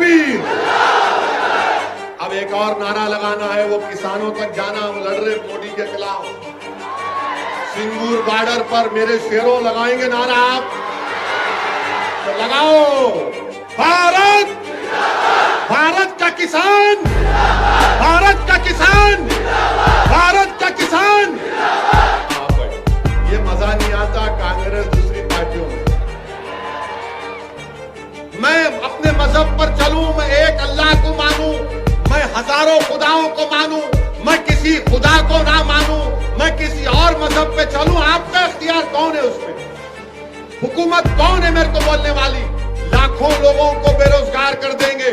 तकबीर। अब एक और नारा लगाना है, वो किसानों तक जाना। हम लड़ रहे मोदी के खिलाफ। सिंगूर बॉर्डर पर मेरे शेरों लगाएंगे नारा आप, तो लगाओ। भारत, भारत का किसान, भारत का किसान, भारत का किसान। ये मजा नहीं आता कांग्रेस दूसरी पार्टियों में। मैं अपने मजहब पर चलूं, मैं एक अल्लाह को मानूं, मैं हजारों खुदाओं को मानूं, मैं किसी खुदा को ना मानूं, मैं किसी और मजहब पे चलूं, आपका इख्तियार कौन है उसमें? हुकूमत कौन है मेरे को बोलने वाली? लाखों लोगों को बेरोजगार कर देंगे,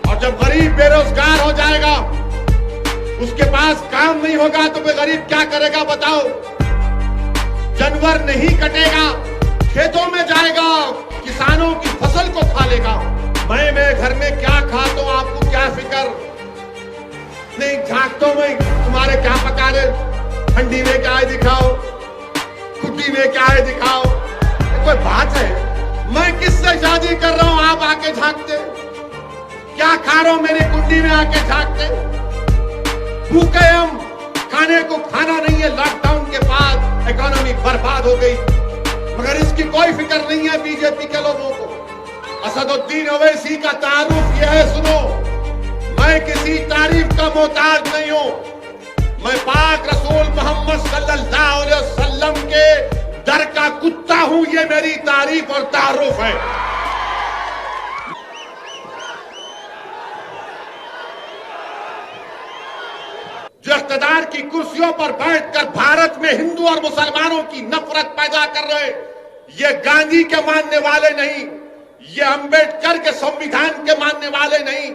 और जब गरीब बेरोजगार हो जाएगा, उसके पास काम नहीं होगा, तो वे गरीब क्या करेगा बताओ? जानवर नहीं कटेगा, खेतों में जाएगा, किसानों की फसल को खा लेगा। मैं घर में क्या खाता हूं, आपको क्या फिक्र? नहीं झांकता मैं तुम्हारे क्या पका रहे, ठंडी में क्या है दिखाओ, खुदी में क्या है दिखाओ। कोई बात है? मैं किससे शादी कर रहा हूं, आप आके झांकते? क्या खा रहा हूं मेरी कुंडी में आके झांकते? भूखे हम, खाने को खाना नहीं है। लॉकडाउन के बाद इकोनॉमी बर्बाद हो गई, मगर इसकी कोई फिक्र नहीं है बीजेपी के लोगों को। असदुद्दीन ओवैसी का तारुफ यह है, सुनो, मैं किसी तारीफ का मोहताज नहीं हूं। मैं पाक रसूल मोहम्मद सल्लल्लाहु अलैहि वसल्लम के दर का कुत्ता हूं, ये मेरी तारीफ और तारुफ है। जो इख्तिदार की कुर्सियों पर बैठकर भारत में हिंदू और मुसलमानों की नफरत पैदा कर रहे, ये गांधी के मानने वाले नहीं, ये अंबेडकर के संविधान के मानने वाले नहीं,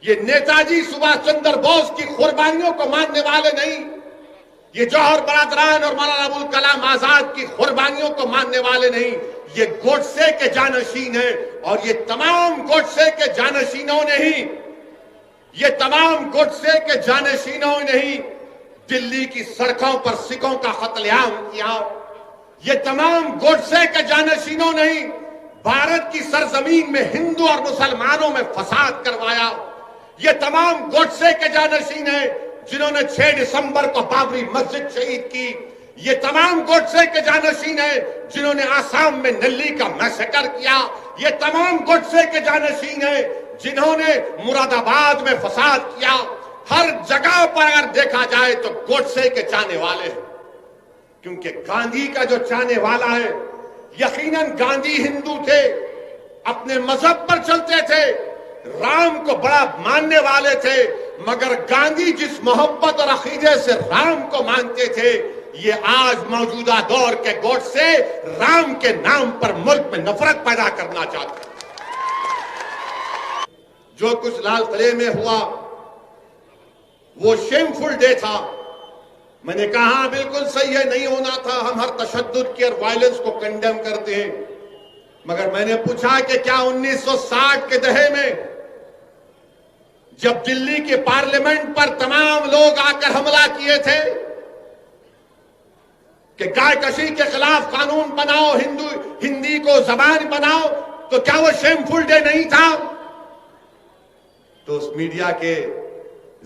ये नेताजी सुभाष चंद्र बोस की कुर्बानियों को मानने वाले नहीं, ये जौहर बरादरान और मौलाना अबुल कलाम आजाद की कुर्बानियों को मानने वाले नहीं, ये गोडसे के जानशीन है। और ये तमाम गोडसे के जानशीनों ने ही, ये तमाम गोडसे के जानशीनों ने ही दिल्ली की सड़कों पर सिखों का कत्लेआम किया। ये तमाम गोडसे के जानशीनों ने ही भारत की सरजमीन में हिंदू और मुसलमानों में फसाद करवाया। ये तमाम गोडसे के जानशीन हैं जिन्होंने 6 दिसंबर को बाबरी मस्जिद शहीद की। ये तमाम गोडसे के जानशीन हैं जिन्होंने आसाम में नल्ली का मैसेकर किया। ये तमाम गोडसे के जानशीन हैं जिन्होंने मुरादाबाद में फसाद किया। हर जगह पर अगर देखा जाए तो गोडसे के चाहने वाले हैं, क्योंकि गांधी का जो चाहने वाला है, यकीनन गांधी हिंदू थे, अपने मजहब पर चलते थे, राम को बड़ा मानने वाले थे, मगर गांधी जिस मोहब्बत और अकीदे से राम को मानते थे, ये आज मौजूदा दौर के गोडसे राम के नाम पर मुल्क में नफरत पैदा करना चाहते हैं। जो कुछ लाल किले में हुआ वो शेमफुल डे था। मैंने कहा बिल्कुल सही है, नहीं होना था। हम हर तशद्दुद की और वायलेंस को कंडेम करते हैं, मगर मैंने पूछा कि क्या 1960 के दहे में जब दिल्ली के पार्लियामेंट पर तमाम लोग आकर हमला किए थे कि गाय कशी के खिलाफ कानून बनाओ, हिंदी को जबान बनाओ, तो क्या वो शेमफुल डे नहीं था? तो उस मीडिया के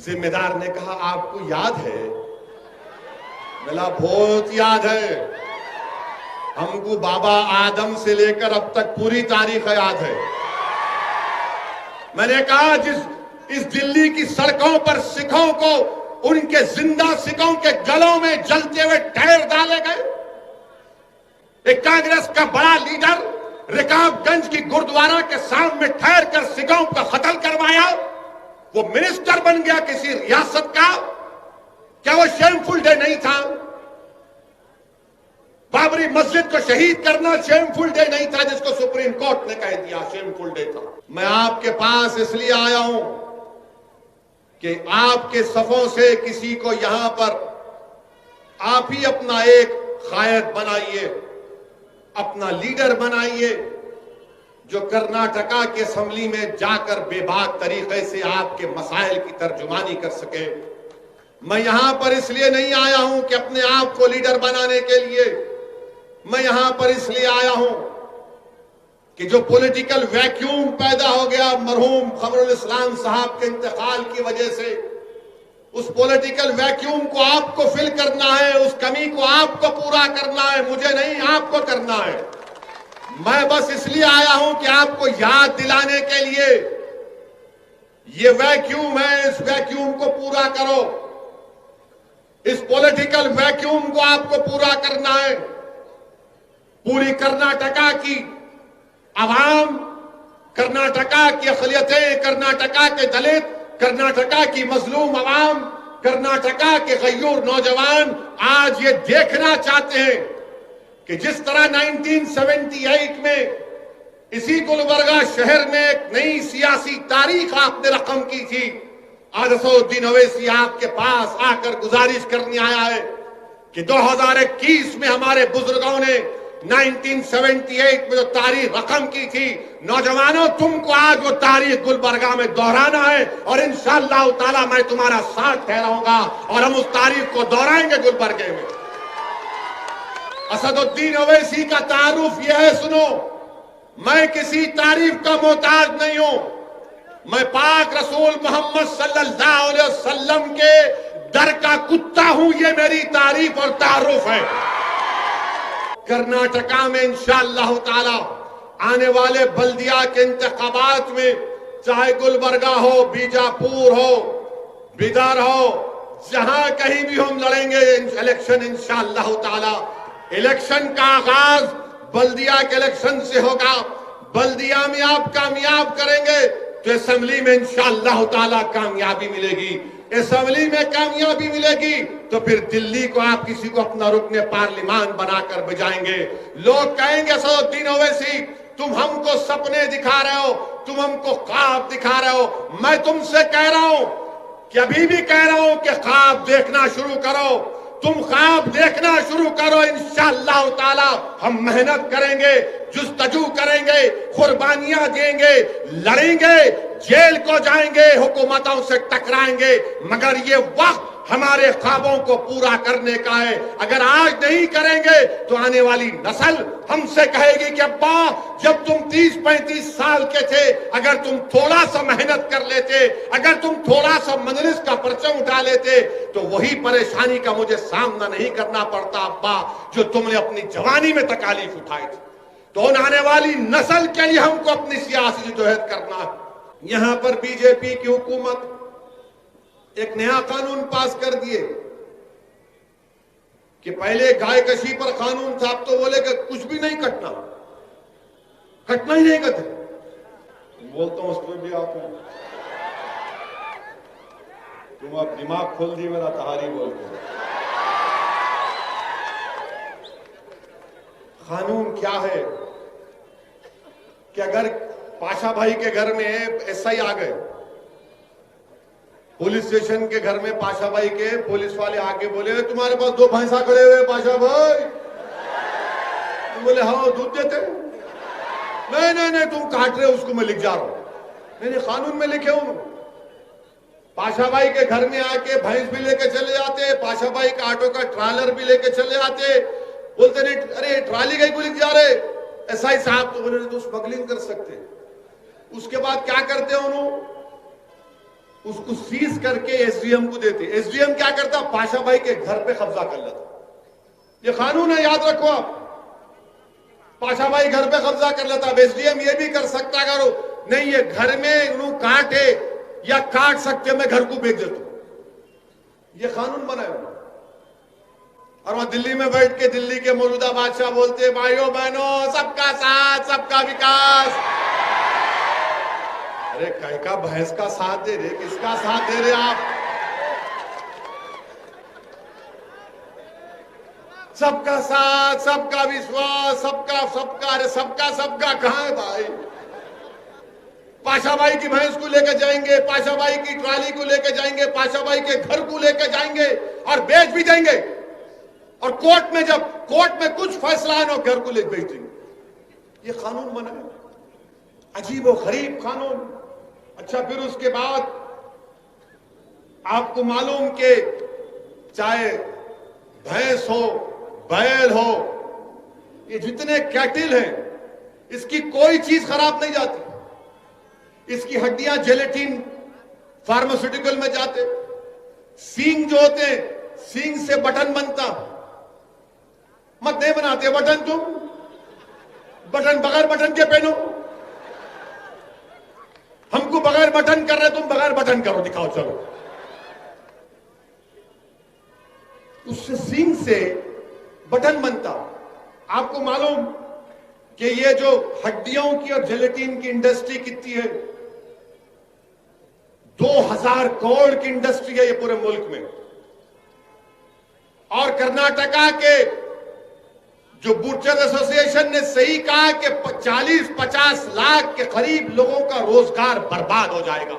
जिम्मेदार ने कहा आपको याद है? बोला बहुत याद है, हमको बाबा आदम से लेकर अब तक पूरी तारीख याद है। मैंने कहा इस दिल्ली की सड़कों पर सिखों को, उनके जिंदा सिखों के गलों में जलते हुए टायर डाले गए। एक कांग्रेस का बड़ा लीडर रिकाबगंज की गुरुद्वारा के सामने ठहर कर सिखों का कत्ल करवाया, वो मिनिस्टर बन गया किसी रियासत का। क्या वो शेमफुल डे नहीं था? बाबरी मस्जिद को शहीद करना शेमफुल डे नहीं था, जिसको सुप्रीम कोर्ट ने कह दिया शेमफुल डे था। मैं आपके पास इसलिए आया हूं कि आपके सफों से किसी को यहां पर आप ही अपना एक कायद बनाइए, अपना लीडर बनाइए, जो कर्नाटका के असेंबली में जाकर बेबाक तरीके से आपके मसाइल की तर्जुमानी कर सके। मैं यहां पर इसलिए नहीं आया हूं कि अपने आप को लीडर बनाने के लिए, मैं यहां पर इसलिए आया हूं कि जो पॉलिटिकल वैक्यूम पैदा हो गया मरहूम खबरुल इस्लाम साहब के इंतकाल की वजह से, उस पॉलिटिकल वैक्यूम को आपको फिल करना है, उस कमी को आपको पूरा करना है, मुझे नहीं आपको करना है। मैं बस इसलिए आया हूं कि आपको याद दिलाने के लिए ये वैक्यूम है, इस वैक्यूम को पूरा करो। इस पॉलिटिकल वैक्यूम को आपको पूरा करना है। पूरी कर्नाटका की आवाम, कर्नाटका की अक़लियतें, कर्नाटका के दलित, कर्नाटका की मजलूम आवाम, कर्नाटका के गयूर नौजवान आज ये देखना चाहते हैं कि जिस तरह 1978 में इसी गुलबर्गा शहर में एक नई सियासी तारीख आपने रकम की थी, आज असदुद्दीन ओवैसी आपके पास आकर गुजारिश करने आया है कि 2021 में हमारे बुजुर्गों ने 1978 में जो तारीख रकम की थी, नौजवानों तुमको आज वो तारीख गुलबर्गा में दोहराना है और इंशाअल्लाह ताला मैं तुम्हारा साथ ठहराऊंगा और हम उस तारीख को दोहराएंगे गुलबर्गे में। असदुद्दीन ओवैसी का तारुफ यह है, सुनो, मैं किसी तारीफ का मोहताज नहीं हूं, मैं पाक रसूल मोहम्मद सल्लल्लाहु अलैहि वसल्लम के दर का कुत्ता हूं, ये मेरी तारीफ और तारुफ है। कर्नाटका में इंशाअल्लाह ताला आने वाले बल्दिया के इंतखाबात में, चाहे गुलबर्गा हो, बीजापुर हो, बिदर हो, जहां कहीं भी हम लड़ेंगे इलेक्शन इंशाअल्लाह ताला। इलेक्शन का आगाज बल्दिया के इलेक्शन से होगा। बल्दिया में आप कामयाब करेंगे तो असेंबली में इंशाअल्लाह ताला कामयाबी मिलेगी। असेंबली में कामयाबी मिलेगी तो फिर दिल्ली को आप किसी को अपना रुकने पार्लिमान बनाकर बजाएंगे। लोग कहेंगे असदुद्दीन ओवैसी तुम हमको सपने दिखा रहे हो, तुम हमको ख्वाब दिखा रहे हो। मैं तुमसे कह रहा हूं कि अभी भी कह रहा हूं कि ख्वाब देखना शुरू करो, तुम ख्वाब देखना शुरू करो। इंशाअल्लाह ताला हम मेहनत करेंगे, जुस्तजू करेंगे, कुर्बानियां देंगे, लड़ेंगे, जेल को जाएंगे, हुकूमतों से टकराएंगे, मगर ये वक्त हमारे ख्वाबों को पूरा करने का है। अगर आज नहीं करेंगे तो आने वाली नस्ल हमसे कहेगी कि अब्बा जब तुम 30-35 साल के थे, अगर तुम थोड़ा सा मेहनत कर लेते, अगर तुम थोड़ा सा मजलिस का परचम उठा लेते तो वही परेशानी का मुझे सामना नहीं करना पड़ता अब्बा जो तुमने अपनी जवानी में तकालीफ उठाई थी। तो आने वाली नस्ल के लिए हमको अपनी सियासी जदोजहद करना है। यहां पर बीजेपी की हुकूमत एक नया कानून पास कर दिए कि पहले गाय कशी पर कानून था, अब तो बोले कि कुछ भी नहीं कटना, कटना ही नहीं करते। बोलता हूं उसमें भी आप हो, तुम अब दिमाग खोल दी मेरा, तहारी बोलते। कानून क्या है कि अगर पाशा भाई के घर में एसआई आ गए, पुलिस स्टेशन के घर में पाशा भाई के पुलिस वाले आके बोले तुम्हारे पास 2 भैंसा खड़े हुए पाशा भाई, तुम बोले हाँ दूध देते, नहीं नहीं नहीं तुम काट रहे हो उसको, मैं लिख जा रहा हूं, मैंने कानून में लिखे हूं। पाशा भाई के घर में आके भैंस भी लेके चले जाते, पाशा भाई का ऑटो का ट्रालर भी लेके चले जाते, बोलते नहीं अरे ट्राली कहीं को लिख जा रहे एसआई साहब, तो बोले तो स्मगलिंग कर सकते। उसके बाद क्या करते हैं उन्होंने, उसको सीज करके एसडीएम को देते। एसडीएम क्या करता, पाशा भाई के घर पे कब्जा कर लेता। ये कानून है, याद रखो आप। पाशा भाई घर पे कब्जा कर लेता। अब एसडीएम ये भी कर सकता करो नहीं ये घर में उन्होंने काटे या काट सकते, मैं घर को बेच देता हूं। ये कानून बनाया। और वहां दिल्ली में बैठ के दिल्ली के मौजूदा बादशाह बोलते भाइयों बहनों सबका साथ सबका विकास। अरे कहीं का भैंस का साथ दे रहे, किसका साथ दे रहे आप? सबका साथ सबका विश्वास सबका सबका, अरे सबका सबका कहां है भाई? पाशा भाई की भैंस को लेकर जाएंगे, पाशा भाई की ट्राली को लेकर जाएंगे, पाशा भाई के घर को लेकर जाएंगे और बेच भी देंगे। और कोर्ट में जब कोर्ट में कुछ फैसला है ना, घर को लेकर बेच देंगे। ये कानून बना है, अजीब और गरीब कानून। अच्छा फिर उसके बाद आपको मालूम कि चाहे भैंस हो बैल हो, ये जितने कैटिल हैं इसकी कोई चीज खराब नहीं जाती। इसकी हड्डियां जेलेटिन फार्मास्यूटिकल में जाते। सींग जो होते हैं, सींग से बटन बनता। मत नहीं बनाते बटन, तुम बटन बगैर बटन के पहनो। हमको बगैर बटन कर रहे, तुम बगैर बटन करो, दिखाओ चलो। उससे सींग से बटन बनता। आपको मालूम कि ये जो हड्डियों की और जेलेटिन की इंडस्ट्री कितनी है? 2000 करोड़ की इंडस्ट्री है ये पूरे मुल्क में। और कर्नाटका के जो बूचर एसोसिएशन ने सही कहा कि 40-50 लाख के करीब लोगों का रोजगार बर्बाद हो जाएगा।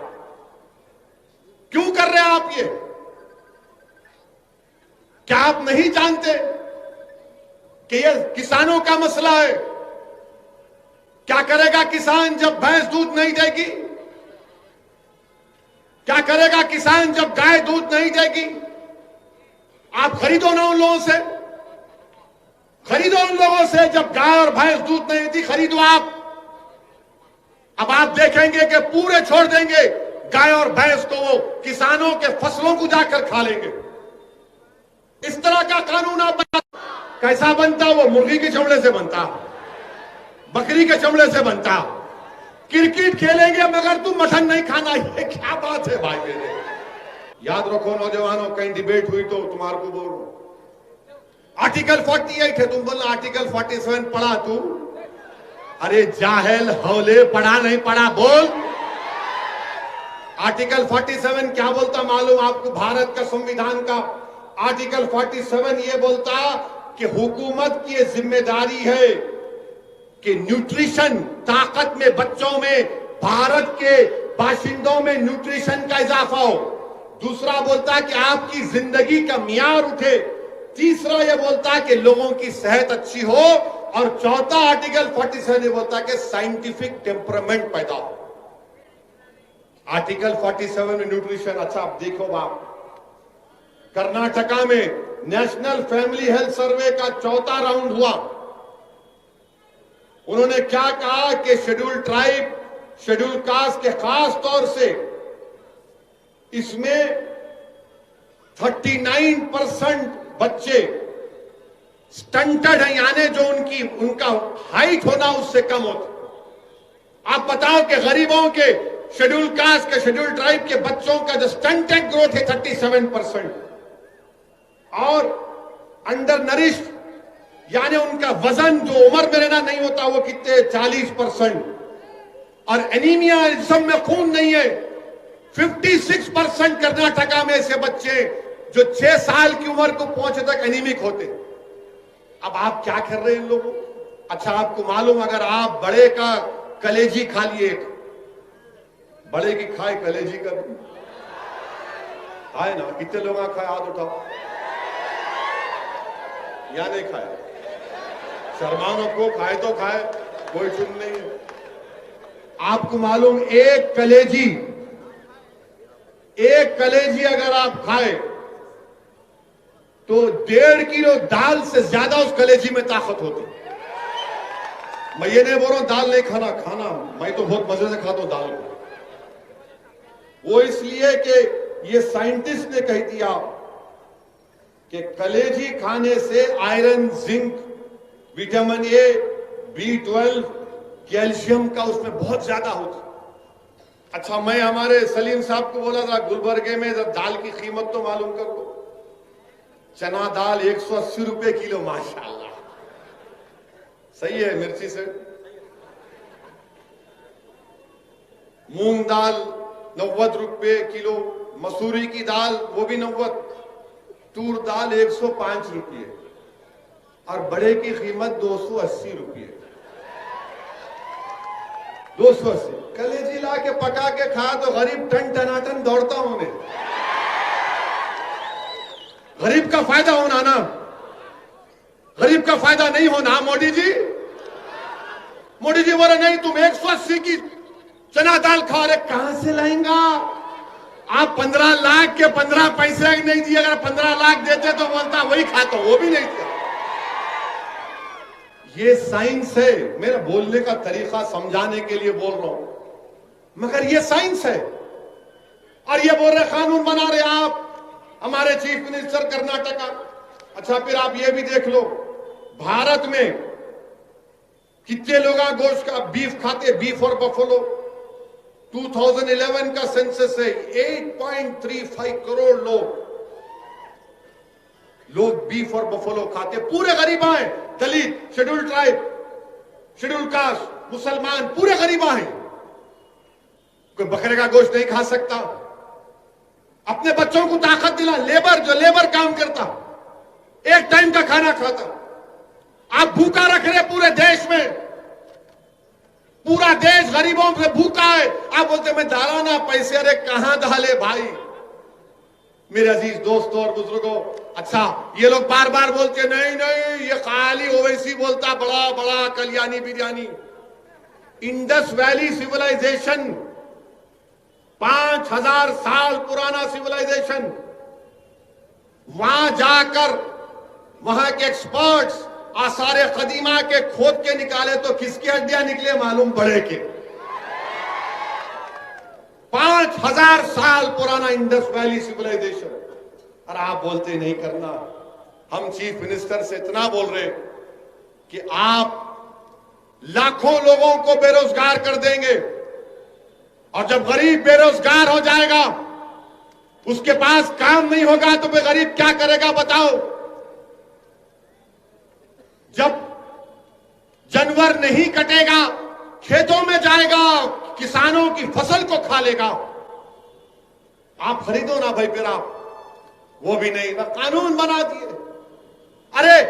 क्यों कर रहे हैं आप ये? क्या आप नहीं जानते कि ये किसानों का मसला है? क्या करेगा किसान जब भैंस दूध नहीं देगी? क्या करेगा किसान जब गाय दूध नहीं देगी? आप खरीदो ना उन लोगों से, खरीदो उन लोगों से जब गाय और भैंस दूध नहीं देती, खरीदो आप। अब आप देखेंगे कि पूरे छोड़ देंगे गाय और भैंस को, वो किसानों के फसलों को जाकर खा लेंगे। इस तरह का कानून आप कैसा बनता? वो मुर्गी के चमड़े से बनता, बकरी के चमड़े से बनता। क्रिकेट खेलेंगे मगर तुम मटन नहीं खाना। ये क्या बात है भाई मेरे? याद रखो नौजवानों, कहीं डिबेट हुई तो तुम्हारे को बोल, आर्टिकल 48 है, तुम बोलना आर्टिकल 47 पढ़ा तू। अरे जाहिल हौले, पढ़ा नहीं पढ़ा बोल। आर्टिकल 47 क्या बोलता मालूम आपको? भारत का संविधान का आर्टिकल 47 ये बोलता कि हुकूमत की जिम्मेदारी है कि न्यूट्रिशन, ताकत में, बच्चों में, भारत के बाशिंदों में न्यूट्रिशन का इजाफा हो। दूसरा बोलता कि आपकी जिंदगी का मियार उठे। तीसरा ये बोलता कि लोगों की सेहत अच्छी हो। और चौथा आर्टिकल 47 ये बोलता कि साइंटिफिक टेम्परामेंट पैदा हो। आर्टिकल 47 में न्यूट्रिशन। अच्छा आप देखो बाप, कर्नाटका में नेशनल फैमिली हेल्थ सर्वे का चौथा राउंड हुआ। उन्होंने क्या कहा कि शेड्यूल ट्राइब, शेड्यूल कास्ट के खास तौर से इसमें 39% बच्चे स्टंटेड हैं, यानी जो उनका हाइट होना उससे कम होता। आप बताओ कि गरीबों के, शेड्यूल कास्ट के, शेड्यूल ट्राइब के बच्चों का जो स्टंटेड ग्रोथ है 37%। और अंडर नरिश, यानी उनका वजन जो उम्र में रहना नहीं होता वो कितने, 40%। और एनीमिया, जिस्म में खून नहीं है, 56% कर्नाटका में ऐसे बच्चे जो 6 साल की उम्र को पहुंचे तक एनीमिक होते। अब आप क्या कर रहे हैं इन लोगों? अच्छा आपको मालूम, अगर आप बड़े का कलेजी खा लिए, बड़े की खाए कलेजी का खाए ना, कितने लोग खाए? हाथ उठाओ। या नहीं खाए? शर्मानो को खाए तो खाए, कोई चुन नहीं है। आपको मालूम एक कलेजी अगर आप खाए तो 1.5 किलो दाल से ज्यादा उस कलेजी में ताकत होती। मैं ये नहीं बोल रहा हूं दाल नहीं खाना, मैं तो बहुत मजे से खाता हूं दाल को। वो इसलिए कि ये साइंटिस्ट ने कह दिया कि कलेजी खाने से iron, zinc, vitamin A, B12, calcium का उसमें बहुत ज्यादा होता। अच्छा मैं हमारे सलीम साहब को बोला था गुलबर्गे में जब दाल की कीमत तो मालूम कर लो। चना दाल 180 रुपए किलो, माशाल्लाह सही है मिर्ची से। मूंग दाल 90 रुपए किलो, मसूरी की दाल वो भी 90, तूर दाल 105 रुपये और बड़े की कीमत 280 रुपये। 280 कलेजी ला के पका के खा तो गरीब टन टनाटन दौड़ता होने। गरीब का फायदा होना ना, गरीब का फायदा नहीं होना। मोदी जी बोले नहीं तुम 180 की चना दाल खा रहे, कहां से लाएंगा आप? 15 लाख के 15 पैसे नहीं दिए। अगर 15 लाख देते तो बोलता वही खाता, वो भी नहीं दिया। ये साइंस है, मेरा बोलने का तरीका समझाने के लिए बोल रहा हूं, मगर ये साइंस है। और ये बोल रहे कानून बना रहे आप, हमारे चीफ मिनिस्टर कर्नाटका। अच्छा, फिर आप ये भी देख लो, भारत में कितने लोग गोश्त का बीफ खाते, बीफ और बफलो। 2011 का सेंसस है, 8.35 करोड़ लोग बीफ और बफलो खाते। पूरे गरीबा हैं, दलित, शेड्यूल्ड ट्राइब, शेड्यूल्ड कास्ट, मुसलमान, पूरे गरीबा हैं। कोई बकरे का गोश्त नहीं खा सकता। अपने बच्चों को ताकत दिला, जो लेबर काम करता, एक टाइम का खाना खाता। आप भूखा रख रहे पूरे देश में, पूरा देश गरीबों से भूखा है। आप बोलते मैं डाला ना पैसे, अरे कहां डाले भाई। मेरे अजीज दोस्तों और बुजुर्गों, अच्छा ये लोग बार बार बोलते नहीं ये खाली ओवैसी बोलता, बड़ा बड़ा Kalyani biryani. Indus valley civilization, 5000 साल पुराना सिविलाइजेशन, वहां जाकर वहां के एक्सपर्ट्स आसारे कदीमा के खोद के निकाले तो किसकी हड्डियां निकले मालूम पड़े के। 5000 साल पुराना इंडस वैली सिविलाइजेशन, और आप बोलते नहीं करना। हम चीफ मिनिस्टर से इतना बोल रहे कि आप लाखों लोगों को बेरोजगार कर देंगे, और जब गरीब बेरोजगार हो जाएगा, उसके पास काम नहीं होगा, तो वे गरीब क्या करेगा बताओ। जब जानवर नहीं कटेगा, खेतों में जाएगा, किसानों की फसल को खा लेगा। आप खरीदो ना भाई, फिर आप वो भी नहीं ना, कानून बना दिए। अरे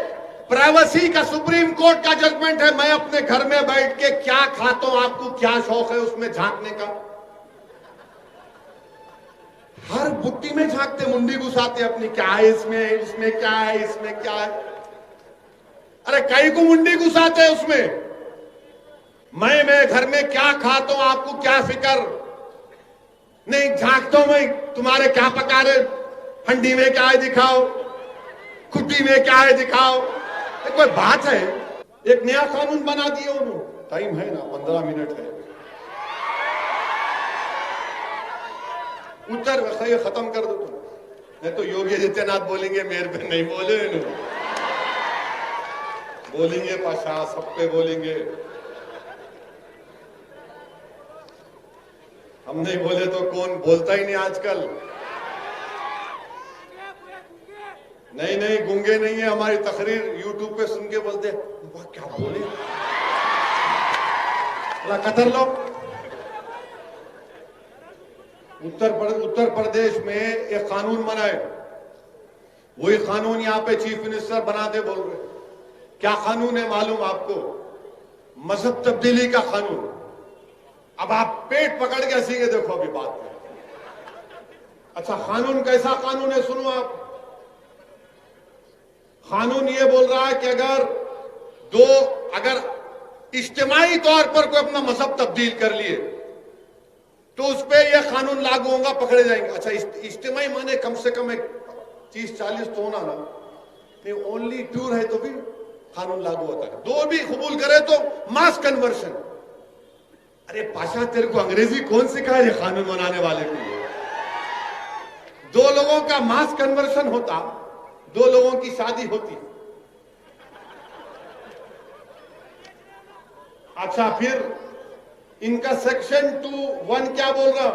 प्राइवेसी का सुप्रीम कोर्ट का जजमेंट है, मैं अपने घर में बैठ के क्या खाता हूं, आपको क्या शौक है उसमें झांकने का। हर बुट्टी में झांकते, मुंडी घुसाते अपनी, क्या है इसमें क्या है, इसमें क्या है। अरे कई को मुंडी घुसाते हैं उसमें। मैं घर में क्या खाता हूं, आपको क्या फिक्र नहीं। झांकता हूं मैं, तुम्हारे क्या पका रहे, हंडी में क्या है दिखाओ, खुट्टी में क्या है दिखाओ। कोई बात है। एक नया कानून बना दिया उन्होंने, टाइम है ना, 15 मिनट है। उत्तर खत्म कर दो तुम, नहीं तो योगी आदित्यनाथ बोलेंगे मेरे पे नहीं बोले, बोलेंगे पाशा, सब पे बोलेंगे। हम नहीं बोले तो कौन बोलता ही नहीं आजकल। नहीं गूंगे नहीं है, हमारी तकरीर यूट्यूब पे सुन के बोलते वाह क्या बोले, कतर लो। उत्तर प्रदेश में एक कानून बनाए, वही कानून यहां पे चीफ मिनिस्टर बनाते बोल रहे। क्या कानून है मालूम आपको? मजहब तब्दीली का कानून। अब आप पेट पकड़ के हंसीगे, देखो अभी बात में। अच्छा, कानून कैसा कानून है सुनो आप। कानून ये बोल रहा है कि अगर इज्तिमाई तौर पर कोई अपना मजहब तब्दील कर लिए तो उस पर यह कानून लागू होगा, पकड़े जाएंगे। अच्छा, इज्तिमाई माने कम से कम 30-40 तो होना ना, ओनली टूर है तो भी कानून लागू होता है। 2 भी कबूल करे तो मास कन्वर्शन। अरे पाशा, तेरे को अंग्रेजी कौन सिखाए रे कानून बनाने वाले को? 2 लोगों का मास कन्वर्शन होता, 2 लोगों की शादी होती। अच्छा, फिर इनका सेक्शन 2(1) क्या बोल रहा?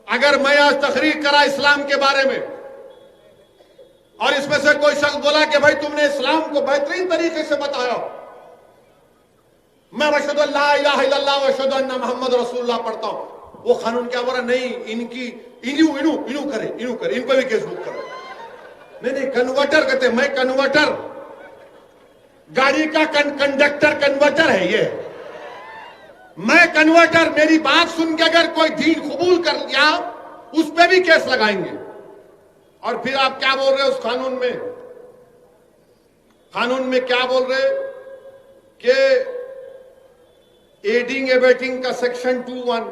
अगर मैं आज तकरीर करा इस्लाम के बारे में और इसमें से कोई शख्स बोला कि भाई तुमने इस्लाम को बेहतरीन तरीके से बताया, मैं अशहदु अल्ला इलाहा इल्लल्लाह व अशहदु अन्ना मुहम्मद रसूलुल्लाह पढ़ता हूं, वो कानून क्या बोल रहा? नहीं, इनू करे, इन पर भी केस बुक करो। नहीं, कन्वर्टर कहते। मैं कन्वर्टर, गाड़ी का कंडक्टर कन्वर्टर है ये। मैं कन्वर्टर, मेरी बात सुन के अगर कोई दीन कबूल कर लिया उस पे भी केस लगाएंगे। और फिर आप क्या बोल रहे हो उस कानून में? कानून में क्या बोल रहे कि एडिंग एबेटिंग का सेक्शन 2(1)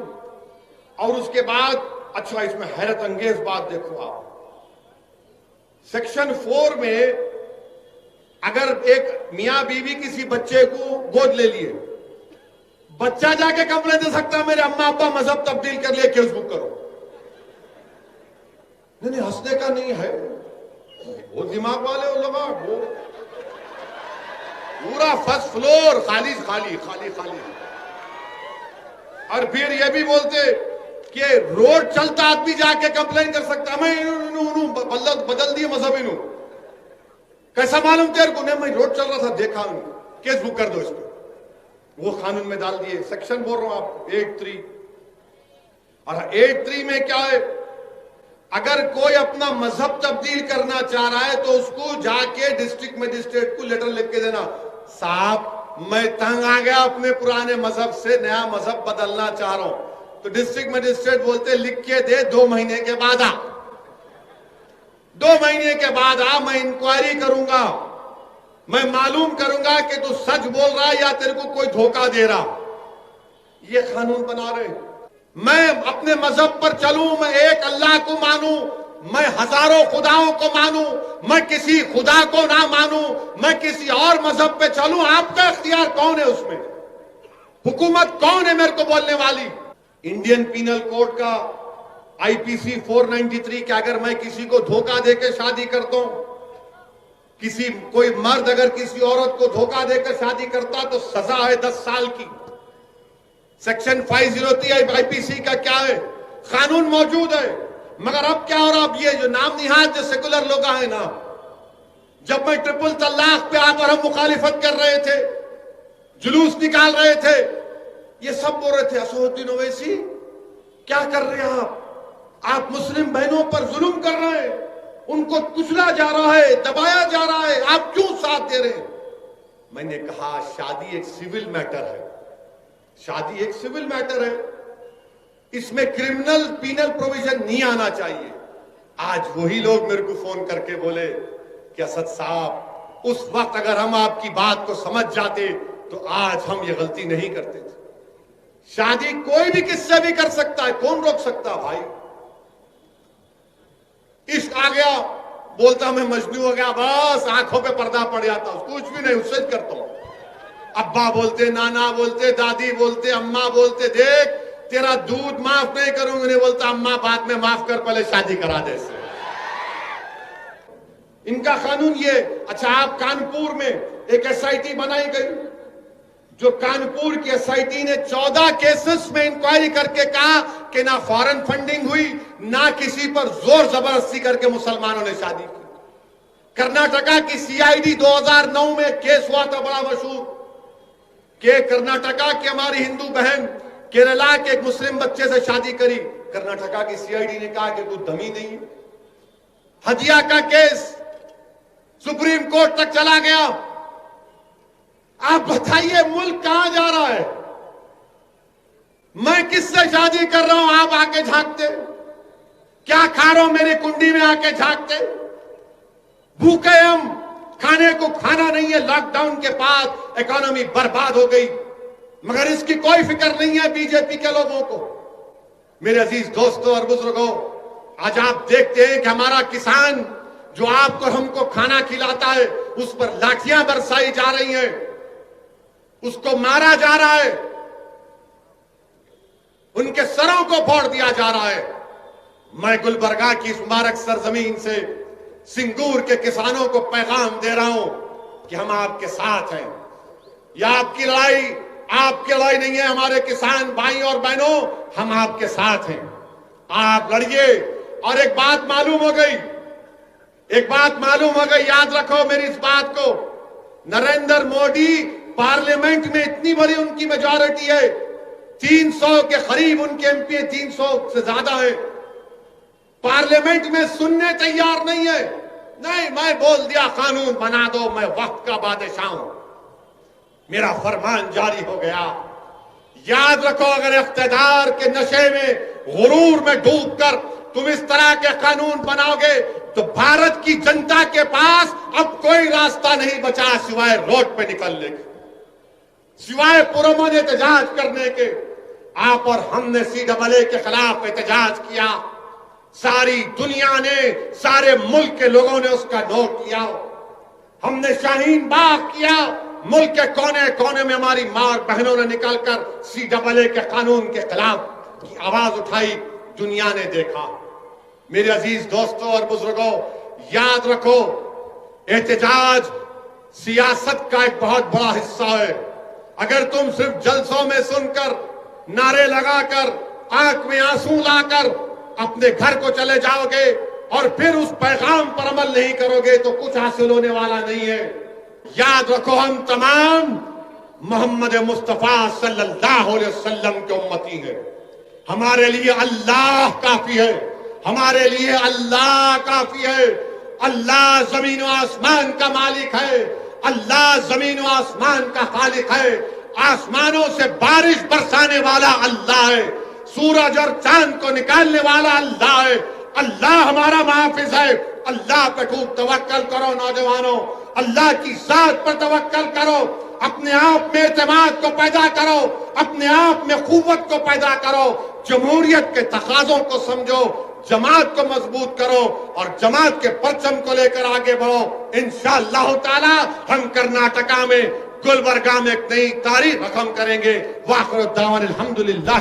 और उसके बाद, अच्छा इसमें हैरत अंगेज बात देखो आप, सेक्शन 4 में अगर एक मियां बीवी किसी बच्चे को गोद ले लिए, बच्चा जाके कंप्लेन दे सकता है मेरे अम्मा अब्बा मजहब तब्दील कर लिए, केस बुक करो। नहीं, हंसने का नहीं है, वो दिमाग वाले वो लोग, वो पूरा फर्स्ट फ्लोर खाली खाली खाली खाली। और फिर ये भी बोलते कि रोड चलता आदमी जाके कंप्लेन कर सकता, मैं बदल दिए मजहब इनू, कैसा मालूम तेरे को? नहीं, मैं रोड चल रहा था देखा, केस बुक कर दो इसको। वो कानून में डाल दिए, सेक्शन बोल रहा हूं आपको 83। और 83 में क्या है, अगर कोई अपना मजहब तब्दील करना चाह रहा है तो उसको जाके डिस्ट्रिक्ट मजिस्ट्रेट को लेटर लिख के देना, साहब मैं तंग आ गया अपने पुराने मजहब से, नया मजहब बदलना चाह रहा हूं। तो डिस्ट्रिक्ट मजिस्ट्रेट बोलते लिख के दे, 2 महीने के बाद आ, 2 महीने के बाद आ, मैं इंक्वायरी करूंगा, मैं मालूम करूंगा कि तू सच बोल रहा है या तेरे को कोई धोखा दे रहा। ये कानून बना रहे। मैं अपने मजहब पर चलूं, मैं एक अल्लाह को मानूं, मैं हजारों खुदाओं को मानूं, मैं किसी खुदा को ना मानूं, मैं किसी और मजहब पे चलूं, आपका इख्तियार कौन है उसमें? हुकूमत कौन है मेरे को बोलने वाली? इंडियन पीनल कोड का आईपीसी 493 के अगर मैं किसी को धोखा देकर शादी करता हूं, कोई मर्द अगर किसी औरत को धोखा देकर शादी करता तो सजा है 10 साल की। सेक्शन 503 आईपीसी का क्या है, कानून मौजूद है। मगर अब क्या हो रहा, अब ये जो नाम निहाद जो सेकुलर लोग हैं ना, जब मैं ट्रिपल तलाक पे आकर हम मुखालिफत कर रहे थे, जुलूस निकाल रहे थे, ये सब बोल रहे थे असदुद्दीन ओवैसी क्या कर रहे हैं आप मुस्लिम बहनों पर जुल्म कर रहे हैं, उनको कुचला जा रहा है, दबाया जा रहा है, आप क्यों साथ दे रहे हैं? मैंने कहा शादी एक सिविल मैटर है, शादी एक सिविल मैटर है, इसमें क्रिमिनल पीनल प्रोविजन नहीं आना चाहिए। आज वही लोग मेरे को फोन करके बोले कि असद साहब उस वक्त अगर हम आपकी बात को समझ जाते तो आज हम ये गलती नहीं करते थे। शादी कोई भी किससे भी कर सकता है, कौन रोक सकता भाई? इश्क आ गया, बोलता मैं मजनू हो गया, बस आंखों पे पर्दा पड़ जाता, कुछ भी नहीं, उससे करता हूं। अब्बा बोलते, नाना बोलते, दादी बोलते, अम्मा बोलते, देख तेरा दूध माफ नहीं करूंगी, नहीं बोलता अम्मा बाद में माफ कर, पहले शादी करा दे। इनका कानून ये। अच्छा, आप कानपुर में एक एसआईटी बनाई गई, जो कानपुर की एसआईटी ने 14 केसेस में इंक्वायरी करके कहा कि ना फॉरेन फंडिंग हुई, ना किसी पर जोर जबरदस्ती करके मुसलमानों ने शादी की। कर्नाटका की सीआईडी 2009 में केस हुआ था बड़ा मशहूर, कि कर्नाटका की हमारी हिंदू बहन केरला के एक मुस्लिम बच्चे से शादी करी, कर्नाटका की सीआईडी ने कहा कि कोई दमी नहीं है। हदिया का केस सुप्रीम कोर्ट तक चला गया। आप बताइए मुल्क कहां जा रहा है? मैं किससे शादी कर रहा हूं, आप आके झांकते? क्या खा रहा हूं मेरी कुंडी में आके झांकते? भूखे हम, खाने को खाना नहीं है, लॉकडाउन के बाद इकोनॉमी बर्बाद हो गई, मगर इसकी कोई फिक्र नहीं है बीजेपी के लोगों को। मेरे अजीज दोस्तों और बुजुर्गों, आज आप देखते हैं कि हमारा किसान जो आपको हमको खाना खिलाता है, उस पर लाठियां बरसाई जा रही हैं, उसको मारा जा रहा है, उनके सरों को फोड़ दिया जा रहा है। मैं गुलबर्गा की इस मुबारक सरजमीन से सिंगूर के किसानों को पैगाम दे रहा हूं कि हम आपके साथ हैं। यह आपकी लड़ाई नहीं है, हमारे किसान भाई और बहनों, हम आपके साथ हैं, आप लड़िए। और एक बात मालूम हो गई, याद रखो मेरी इस बात को, नरेंद्र मोदी पार्लियामेंट में इतनी बड़ी उनकी मेजॉरिटी है, 300 के करीब उनके एमपी, 300 से ज्यादा है, पार्लियामेंट में सुनने तैयार नहीं है। नहीं, मैं बोल दिया कानून बना दो, मैं वक्त का बादशाह हूं, मेरा फरमान जारी हो गया। याद रखो, अगर इख्तियार के नशे में, गुरूर में डूबकर तुम इस तरह के कानून बनाओगे तो भारत की जनता के पास अब कोई रास्ता नहीं बचा सिवाय रोड पे निकलने के, सिवाय पुरअमन एहतजाज करने के। आप और हमने CAA के खिलाफ एहतजाज किया, सारी दुनिया ने, सारे मुल्क के लोगों ने उसका नोट किया। हमने शाहीन बाग किया, मुल्क के कोने कोने में हमारी माँ और बहनों ने निकलकर CAA के कानून के खिलाफ की आवाज उठाई, दुनिया ने देखा। मेरे अजीज दोस्तों और बुजुर्गों, याद रखो, एहतजाज सियासत का एक बहुत बड़ा हिस्सा है। अगर तुम सिर्फ जलसों में सुनकर, नारे लगाकर, आंख में आंसू लाकर अपने घर को चले जाओगे और फिर उस पैगाम पर अमल नहीं करोगे तो कुछ हासिल होने वाला नहीं है। याद रखो, हम तमाम मोहम्मद मुस्तफा सल्लल्लाहु अलैहि वसल्लम के उम्मती हैं। हमारे लिए अल्लाह काफी है, हमारे लिए अल्लाह काफी है। अल्लाह जमीन व आसमान का मालिक है, अल्लाह जमीन व आसमान का खालिक है। आसमानों से बारिश बरसाने वाला अल्लाह है, सूरज और चांद को निकालने वाला अल्लाह है। अल्लाह हमारा मुहाफिज है। अल्लाह पे खूब तवक्कल करो नौजवानों, अल्लाह की जात पर तवक्कल करो, अपने आप में एतमाद को पैदा करो, अपने आप में कुव्वत को पैदा करो, जमहूरियत के तकाजों को समझो, जमात को मजबूत करो और जमात के परचम को लेकर आगे बढ़ो। इंशाअल्लाह ताला हम कर्नाटका में गुलबर्गा में एक नई तारीख रकम करेंगे। वाखिर दावाना अल्हम्दुलिल्लाह।